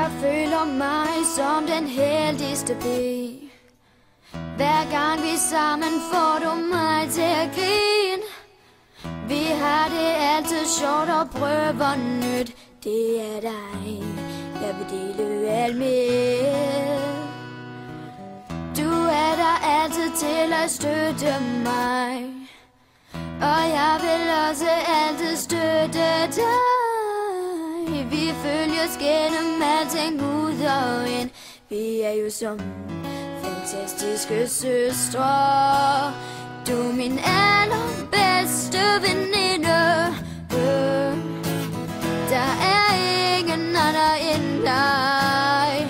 Jeg føler mig som den heldigste pige. Hver gang vi sammen får du mig til at grine. Vi har det altid sjovt og prøver nyt. Det er dig, jeg vil dele alt med. Du er der altid til at støtte mig, og jeg vil også altid støtte dig. Vi følges gennem alting ud og ind. Vi er jo som fantastiske søstre. Du er min allerbedste veninde. Der er ingen andre end dig.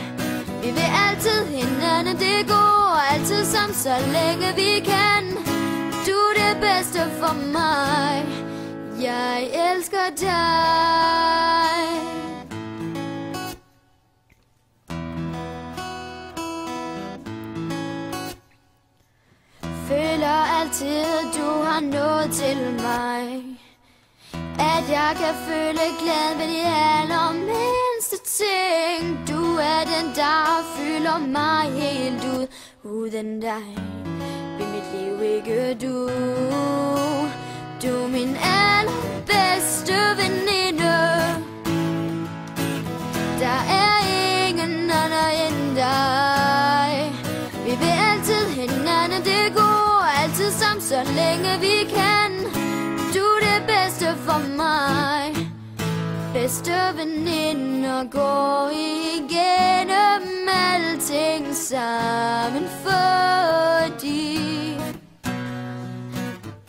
Vi vil altid hinanden det gode, altid sammen så længe vi kan. Du er det bedste for mig. Jeg elsker dig. Føler altid, du har noget til mig. At jeg kan føle glæde ved de allermindste ting. Du er den, der fylder mig helt ud. Uden dig vil mit liv ikke du. Du er min allerbedste veninde. Der er ingen anden end dig. Vi vil altid hinanden det gode, altid sammen så længe vi kan. Du er det bedste for mig. Bedste veninder går igennem alting sammen, fordi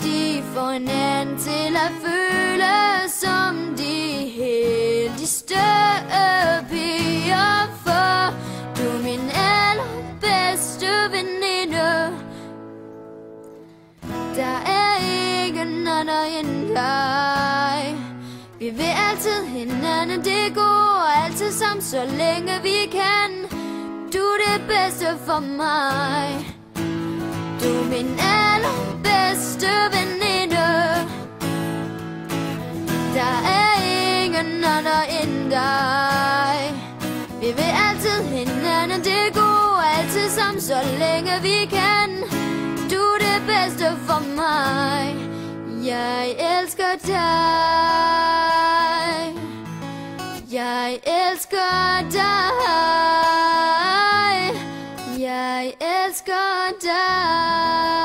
de får hinanden til at føle som de heldigste piger. For du er min allerbedste veninde. Der er ingen anden end dig. Vi vil altid hinanden det gode, altid sammen så længe vi kan. Du er det bedste for mig. Du er min allerbedste veninde. Der er ingen anden end dig. Vi vil altid hinanden det gode, altid sammen så længe vi kan. Du er det bedste for mig. Jeg elsker dig. Jeg elsker dig. Jeg elsker dig.